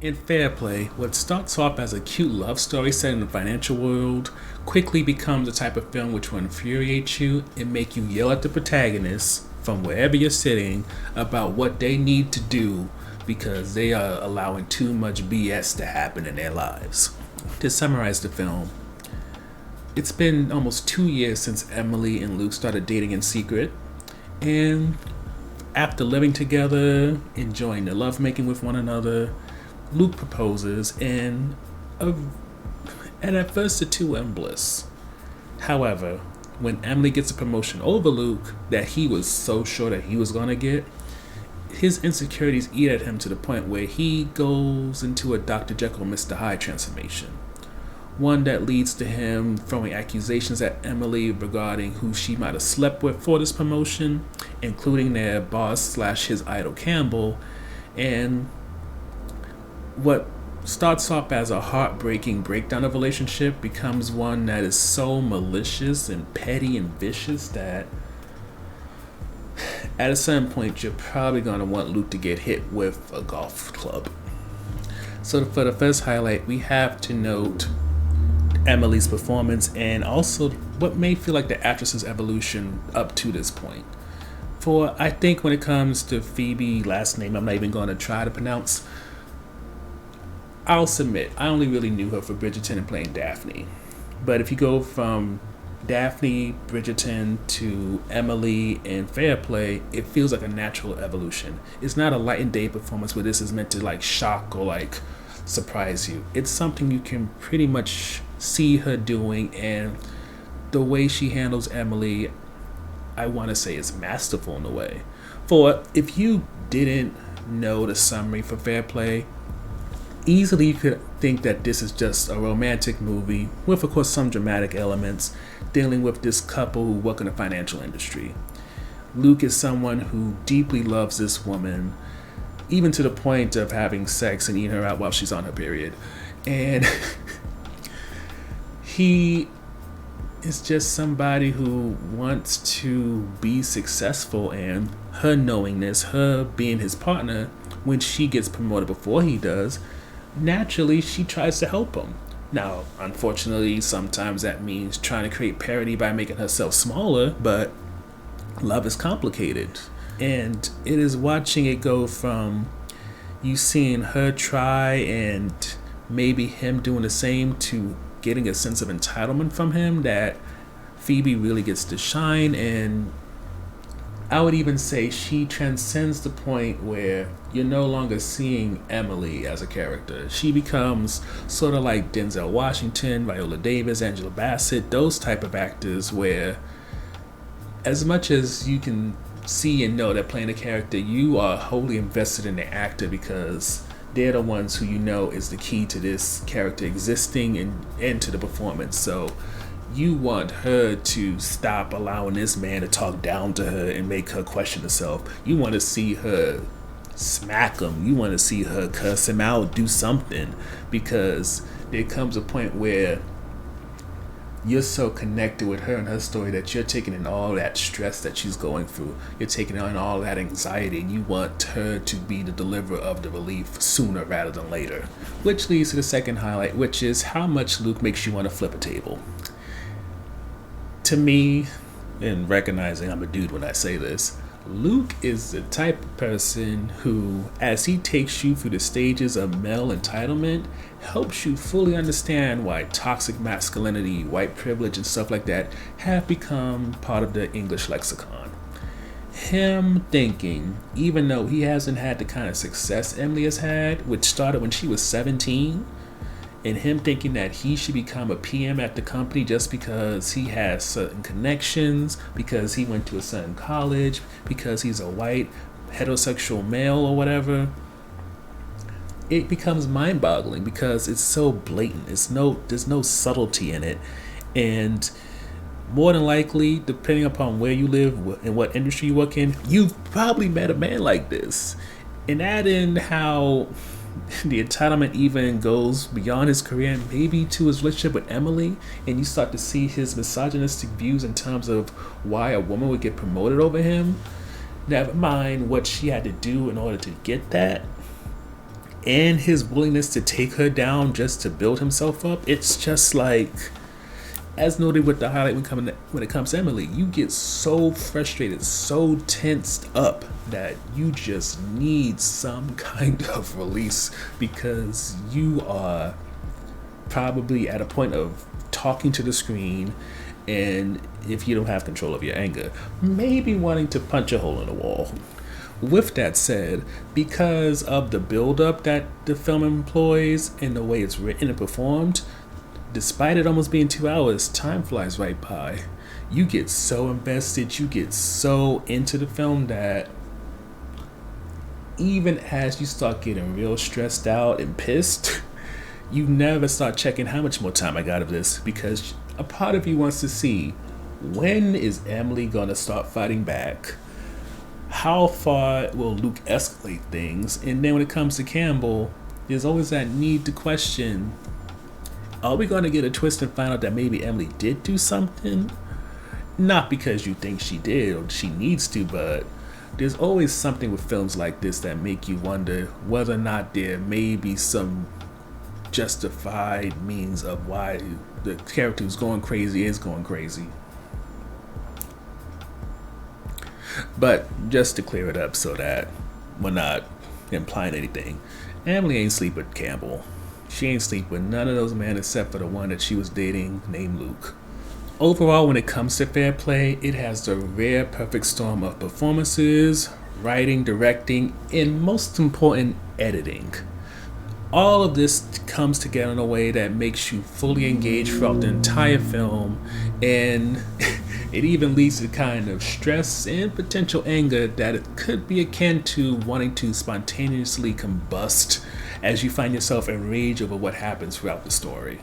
In Fair Play, what starts off as a cute love story set in the financial world quickly becomes a type of film which will infuriate you and make you yell at the protagonist from wherever you're sitting about what they need to do because they are allowing too much BS to happen in their lives. To summarize the film, it's been almost 2 years since Emily and Luke started dating in secret, and after living together, enjoying their lovemaking with one another, Luke proposes, and at first the two are in bliss. However, when Emily gets a promotion over Luke that he was so sure that he was gonna get, his insecurities eat at him to the point where he goes into a Dr. Jekyll, Mr. Hyde transformation. One that leads to him throwing accusations at Emily regarding who she might have slept with for this promotion, including their boss slash his idol Campbell, and what starts off as a heartbreaking breakdown of a relationship becomes one that is so malicious and petty and vicious that at a certain point you're probably going to want Luke to get hit with a golf club. So for the first highlight, we have to note Emily's performance and also what may feel like the actress's evolution up to this point. For I think when it comes to Phoebe, last name I'm not even going to try to pronounce, I'll submit, I only really knew her for Bridgerton and playing Daphne. But if you go from Daphne, Bridgerton to Emily and Fair Play, it feels like a natural evolution. It's not a light and day performance where this is meant to like shock or like surprise you. It's something you can pretty much see her doing, and the way she handles Emily, I want to say is masterful in a way. For if you didn't know the summary for Fair Play, easily you could think that this is just a romantic movie with, of course, some dramatic elements dealing with this couple who work in the financial industry. Luke is someone who deeply loves this woman, even to the point of having sex and eating her out while she's on her period. And he is just somebody who wants to be successful, and her knowing this, her being his partner, when she gets promoted before he does, naturally she tries to help him. Now, unfortunately, sometimes that means trying to create parity by making herself smaller, but love is complicated. And it is watching it go from you seeing her try and maybe him doing the same to getting a sense of entitlement from him that Phoebe really gets to shine. And I would even say she transcends the point where you're no longer seeing Emily as a character. She becomes sort of like Denzel Washington, Viola Davis, Angela Bassett, those type of actors where as much as you can see and know that playing a character, you are wholly invested in the actor because they're the ones who you know is the key to this character existing and to the performance. So you want her to stop allowing this man to talk down to her and make her question herself. You want to see her smack him. You want to see her cuss him out, do something, because there comes a point where you're so connected with her and her story that you're taking in all that stress that she's going through. You're taking on all that anxiety, and you want her to be the deliverer of the relief sooner rather than later. Which leads to the second highlight, which is how much Luke makes you want to flip a table. To me, and recognizing I'm a dude when I say this, Luke is the type of person who, as he takes you through the stages of male entitlement, helps you fully understand why toxic masculinity, white privilege, and stuff like that have become part of the English lexicon. Him thinking, even though he hasn't had the kind of success Emily has had, which started when she was 17, and him thinking that he should become a PM at the company just because he has certain connections, because he went to a certain college, because he's a white heterosexual male or whatever, it becomes mind-boggling because it's so blatant. There's no subtlety in it, and more than likely, depending upon where you live and what industry you work in, you've probably met a man like this. And add in how the entitlement even goes beyond his career and maybe to his relationship with Emily, and you start to see his misogynistic views in terms of why a woman would get promoted over him. Never mind what she had to do in order to get that. and his willingness to take her down just to build himself up. It's just like, as noted with the highlight when it comes to Emily, you get so frustrated, so tensed up that you just need some kind of release, because you are probably at a point of talking to the screen, and if you don't have control of your anger, maybe wanting to punch a hole in the wall. With that said, because of the build-up that the film employs and the way it's written and performed, despite it almost being 2 hours, time flies right by. You get so invested, you get so into the film that even as you start getting real stressed out and pissed, you never start checking how much more time I got of this, because a part of you wants to see, when is Emily gonna start fighting back? How far will Luke escalate things? And then when it comes to Campbell, there's always that need to question, are we going to get a twist and find out that maybe Emily did do something? Not because you think she did or she needs to, but there's always something with films like this that make you wonder whether or not there may be some justified means of why the character who's going crazy is going crazy. But just to clear it up so that we're not implying anything, Emily ain't sleep with Campbell. She ain't sleep with none of those men except for the one that she was dating named Luke. Overall, when it comes to Fair Play, it has the rare perfect storm of performances, writing, directing, and most important, editing. All of this comes together in a way that makes you fully engaged throughout the entire film, and it even leads to kind of stress and potential anger that it could be akin to wanting to spontaneously combust as you find yourself enraged over what happens throughout the story.